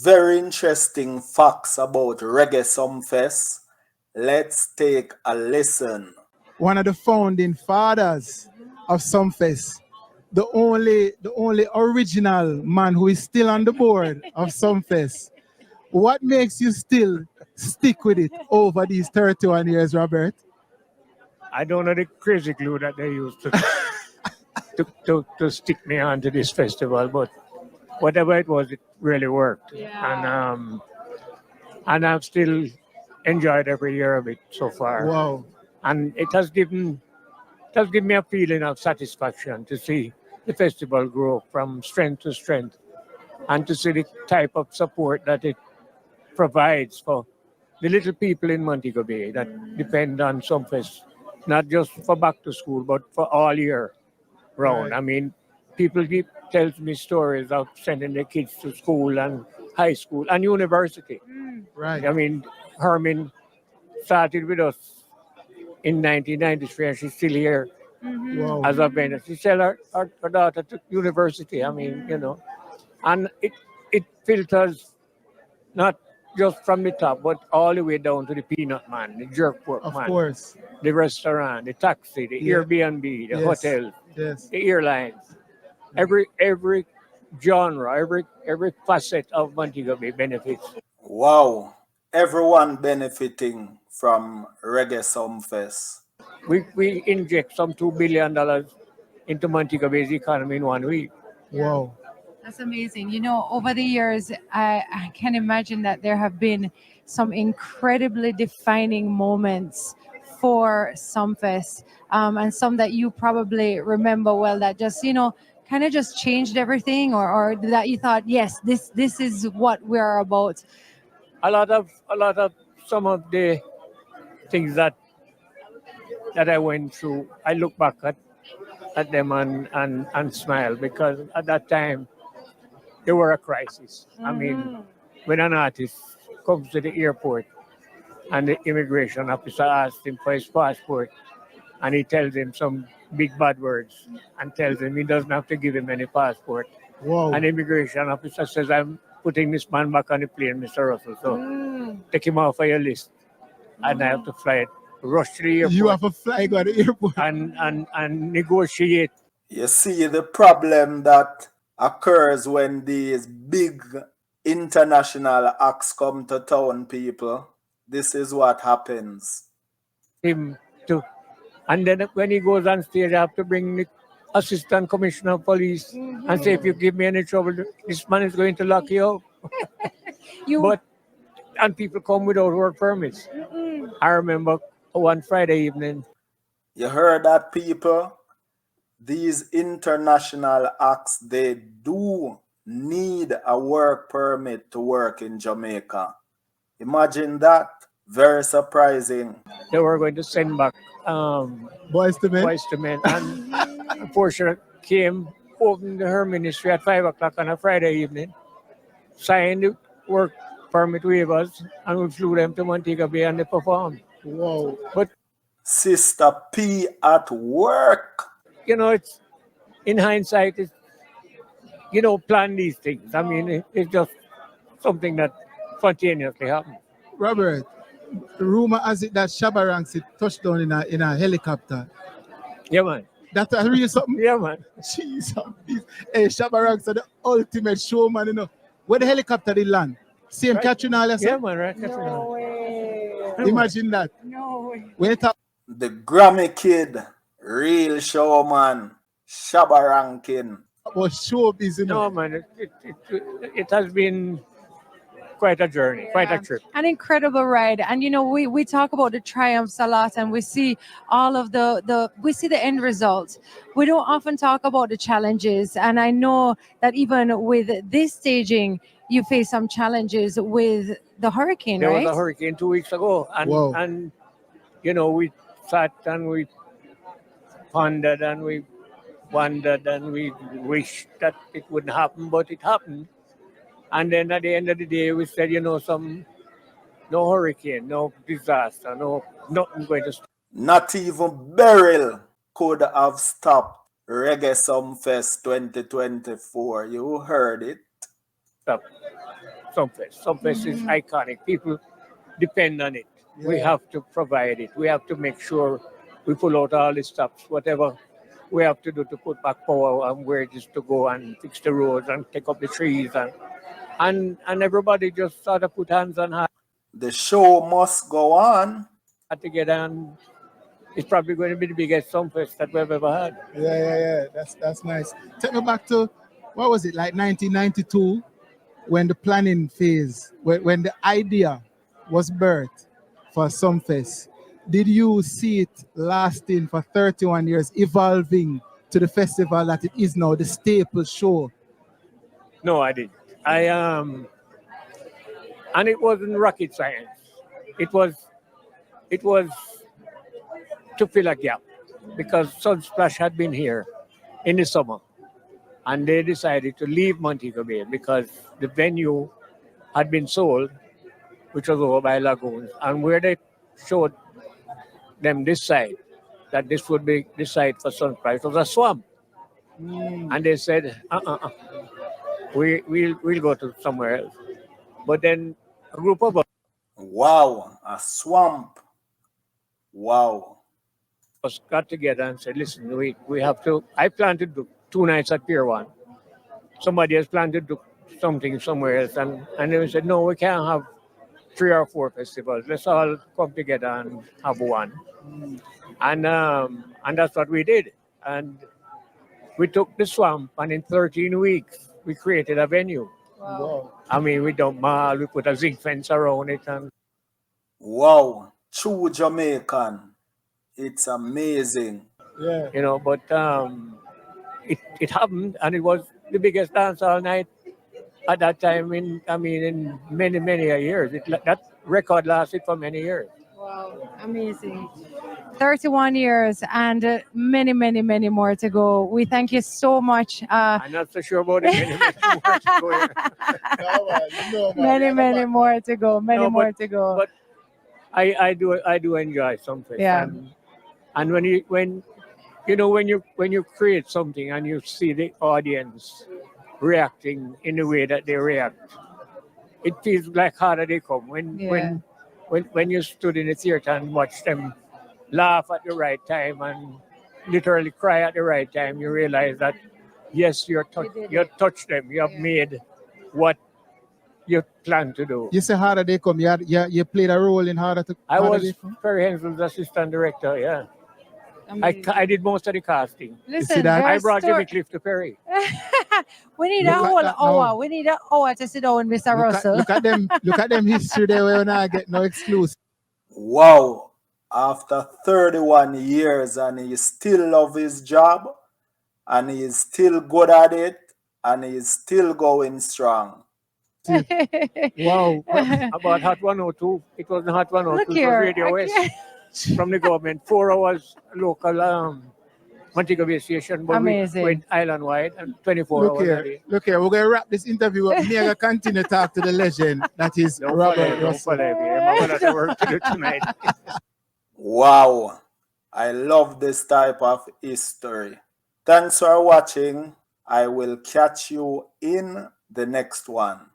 Very interesting facts about Reggae Sumfest. Let's take a listen. One of the founding fathers of Sumfest, the only original man who is still on the board of Sumfest. What makes you still stick with it over these 31 years, Robert? I don't know the crazy glue that they used to stick me onto this festival, but whatever it was, it really worked. Yeah. And I've still enjoyed every year of it so far. Wow. And it has given me a feeling of satisfaction to see the festival grow from strength to strength and to see the type of support that it provides for the little people in Montego Bay that depend on Sumfest, not just for back to school, but for all year round. Right. I mean, people tells me stories of sending their kids to school and high school and university. Right. I mean, Herman started with us in 1993 and she's still here Wow. as a vendor. She sell her daughter to university. I mean, and it filters not just from the top, but all the way down to the peanut man, the jerk pork Of man, course. the restaurant, the taxi, the Yeah. Airbnb, the Yes. hotel, Yes. the airlines. Every genre, every facet of Montego Bay benefits. Wow, everyone benefiting from Reggae Sumfest. We inject some $2 billion into Montego Bay's economy in 1 week. Wow. That's amazing. Over the years, I can imagine that there have been some incredibly defining moments for Sumfest, and some that you probably remember well that just, kind of just changed everything, or that you thought, yes, this is what we're about. A lot of some of the things that I went through, I look back at them and smile, because at that time they were a crisis. I mean, when an artist comes to the airport and the immigration officer asks him for his passport and he tells him some big bad words and tells him he doesn't have to give him any passport. Wow. An immigration officer says, I'm putting this man back on the plane, Mr. Russell, so take him off of your list. And I have to fly it, rush to the airport. You have a flag at the airport. and negotiate. You see the problem that occurs when these big international acts come to town, people. This is what happens. Him to, and then when he goes on stage, I have to bring the assistant commissioner of police and say, if you give me any trouble, this man is going to lock you up. And people come without work permits. I remember one Friday evening. You heard that, people? These international acts, they do need a work permit to work in Jamaica. Imagine that. Very surprising. They were going to send back Boys to men. And unfortunately came, opened her ministry at 5 o'clock on a Friday evening, signed the work permit waivers, and we flew them to Montego Bay and they performed. Wow. But Sister P at work. it's in hindsight, it's, plan these things. I mean, it's just something that spontaneously happened. Robert, the rumor has it that Shabba Ranks touched down in a helicopter. Yeah, man. That's really something. Yeah, man. Jesus. Hey, Shabba Ranks are the ultimate showman, Where the helicopter did land? Same Right. Katrina. Yeah, man, right? No way. Imagine that. No way. When it happened, The Grammy Kid, real showman, Shabba Rankin. was showbiz, No, man, it has been quite a journey, quite a trip. An incredible ride. And we talk about the triumphs a lot, and we see all of we see the end result. We don't often talk about the challenges, and I know that even with this staging, you face some challenges with the hurricane, There right? was a hurricane 2 weeks ago, Wow. and we sat and we pondered and we wondered and we wished that it wouldn't happen, but it happened. And then at the end of the day, we said, no hurricane, no disaster, nothing going to stop. Not even Beryl could have stopped Reggae Sumfest 2024. You heard it. Sumfest. Sumfest is iconic. People depend on it. We Yeah. have to provide it. We have to make sure we pull out all the stops, whatever we have to do to put back power and where it is to go and fix the roads and take up the trees and everybody just sort of put hands on heart The show must go on. together, and it's probably going to be the biggest Sumfest that we've ever had. Yeah. That's nice. Take me back to, what was it, like 1992, when the planning phase, when the idea was birthed for Sumfest. Did you see it lasting for 31 years, evolving to the festival that it is now, the staple show? No, I didn't. And it wasn't rocket science. It was to fill a gap because Sunsplash had been here in the summer, and they decided to leave Montego Bay because the venue had been sold, which was over by Lagoons, and where they showed them this side, that this would be the site for Sunsplash, was a swamp, and they said, we'll go to somewhere else. But then a group of Wow, a swamp. Wow. us got together and said, listen, we have to. I planned to do 2 nights at Pier 1. Somebody else planned to do something somewhere else. And then we said, no, we can't have 3 or 4 festivals. Let's all come together and have one. And that's what we did. And we took the swamp, and in 13 weeks, we created a venue. Wow. I mean, we don't mall, we put a zinc fence around it. And Wow. True Jamaican. It's amazing. Yeah. you know, but it happened, and it was the biggest dancehall night at that time in many years. That record lasted for many years. Wow, amazing. 31 years and many more to go. We thank you so much. I'm not so sure about it. Many more to go. Many more to go. But I do enjoy something. Yeah. And when you create something and you see the audience reacting in the way that they react, it feels like harder they come. When you stood in the theater and watched them laugh at the right time and literally cry at the right time, you realize that yes, you touched them. You have made what you plan to do. You say Harder They Come. You played a role in Harder They was Come? Perry Henzell's assistant director. Yeah, Amazing. I did most of the casting. Listen, that? I brought Jimmy Cliff to Perry. We need Look a at whole that hour. now. We need an hour to sit down with Mr. Russell. Look at them history there where we not get no exclusive. Wow. After 31 years and he still love his job and he is still good at it and he is still going strong. Wow. About Hot 102. It wasn't Hot 102. Look It here. was Radio West from the government. 4 hours local Montego Bay station, but Amazing. with island wide and 24 hours a day. Look here. We're gonna wrap this interview up. Me gonna continue to talk to the legend that is Robert Russell. I'm going to work to do tonight. Wow. I love this type of history. Thanks for watching. I will catch you in the next one.